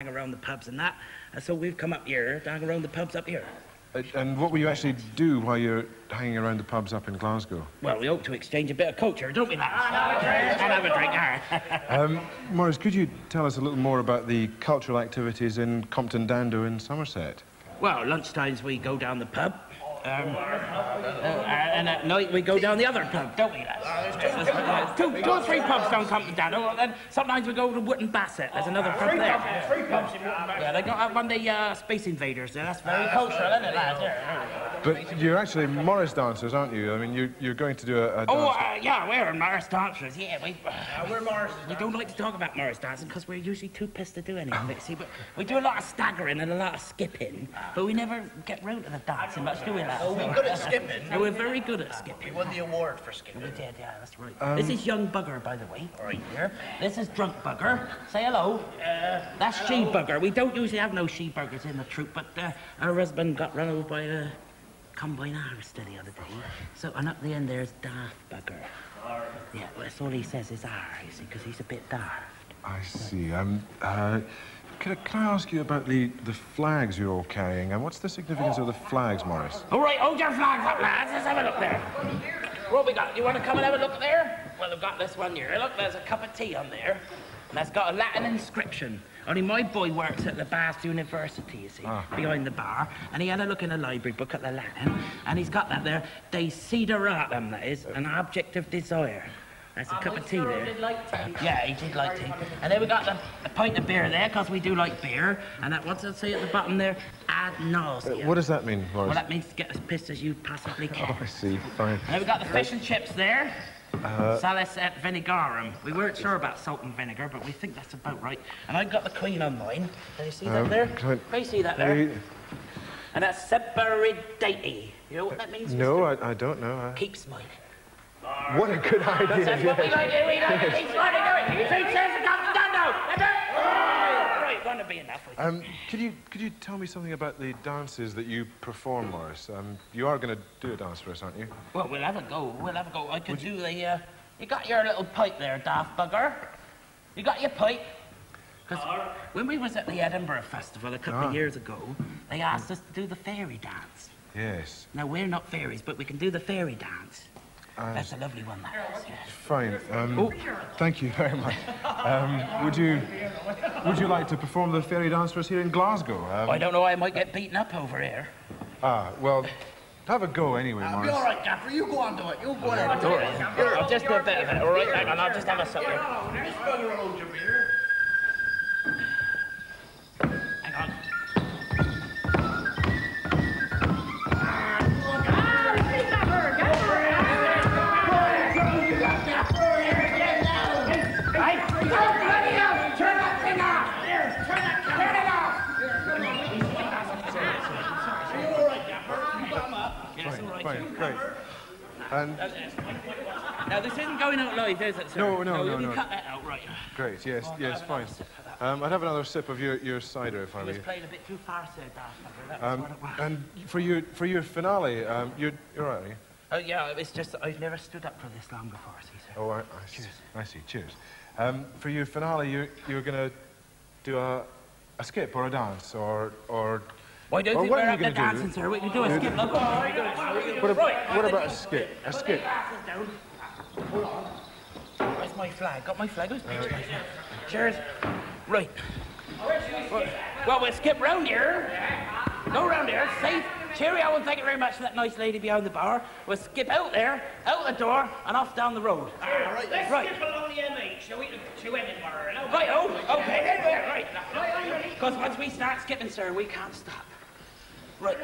hang around the pubs and that. And so we've come up here to hang around the pubs up here. And what will you actually do while you're hanging around the pubs up in Glasgow? Well, we hope to exchange a bit of culture, don't we, lads? And have a drink, Maurice, could you tell us a little more about the cultural activities in Compton Dando in Somerset? Well, lunchtimes we go down the pub. And at night we go down the other pub, don't we, lads? Two or three pubs down Compton Dando, and then sometimes we go to Wootton Bassett. There's another pub there. Three pubs in Wootton Bassett. Yeah, they got one of the Space Invaders there. That's very cultural, isn't it, lads? But you're actually Morris dancers, aren't you? I mean, you're going to do a dance. Oh, yeah, we're Morris dancers, yeah. We're Morris. We don't like to talk about Morris dancing because we're usually too pissed to do anything, see, but we do a lot of staggering and a lot of skipping, but we never get round to the dancing much, do we, lads? Oh, we're good at skipping. Yeah, we're very good at skipping. We won the award for skipping. We did, yeah, that's right. This is young bugger, by the way, right here. This is drunk bugger. Say hello. That's she bugger. We don't usually have no she buggers in the troupe, but our husband got run over by a combine harvester the other day. So, and up the end there's daft bugger. Yeah, well, that's all he says is you see, because he's a bit daft. I see. Can I ask you about the flags you're all carrying, and what's the significance of the flags, Morris? All right, hold your flags up, lads. Let's have a look there. What we got? You want to come and have a look there? Well, we've got this one here. Look, there's a cup of tea on there, and that's got a Latin inscription. Only my boy works at the Bath University, you see, behind the bar, and he had a look in a library book at the Latin, and he's got that there, desideratum, that is, an object of desire. That's a cup of tea there. Did like tea. Yeah, he did like tea. And then we got a pint of beer there, because we do like beer. And that, what's it say at the bottom there? Ad nauseam. What does that mean, Morris? Well, that means to get as pissed as you possibly can. Oh, I see. Fine. And then we got the fish and chips there. Salis et vinegarum. We weren't sure about salt and vinegar, but we think that's about right. And I've got the Queen on mine. Can you see that there? Can you see that there? And that's Separidate. You know what that means? No, I don't know. Keep smiling. What a good idea. That's what we like to do. We like to keep smiling, do it. Two chairs and come down now. Right, gonna be enough. Could you tell me something about the dances that you perform, Morris? You are going to do a dance for us, aren't you? Well, we'll have a go. We'll have a go. I could do the. You got your little pipe there, daft bugger. You got your pipe. Because when we was at the Edinburgh Festival a couple of years ago, they asked us to do the fairy dance. Yes. Now we're not fairies, but we can do the fairy dance. That's a lovely one, that is. Fine. Thank you very much. Would you like to perform the fairy dance for us here in Glasgow? I don't know. I might get beaten up over here. Well, have a go anyway, Morris. Be all right, Gaffer. You go on to it. You go ahead. I'll just do a bit of it. All right, hang on. I'll just have a sup here. Hang on. Fine, great. And now this isn't going out live, is it, sir? No. You cut that out, right? Great, yes, fine. I'd have another sip of your cider if I may. He was playing a bit too fast there, Daft. That was what it was. And for your finale, you're all right, are you? Oh yeah, it's just that I've never stood up for this long before, see, sir. Oh, I see. Cheers. For your finale, you're gonna do a skip or a dance or. Well, I don't think we're up to dancing, sir. We can do a skip. Look, what about a skip? A skip. Hold on. Where's my flag? Got my flag? Who's my flag? Cheers. Right. Well, we'll skip round here. Go round here. Safe. Cheerio, and thank you very much to that nice lady behind the bar. We'll skip out there, out the door, and off down the road. Let's skip along the M8. Shall we end it, Mara? Right, okay. Right. Because once we start skipping, sir, we can't stop. Right.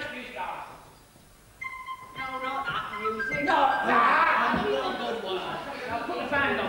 No, not that music. No, that. Put the band on.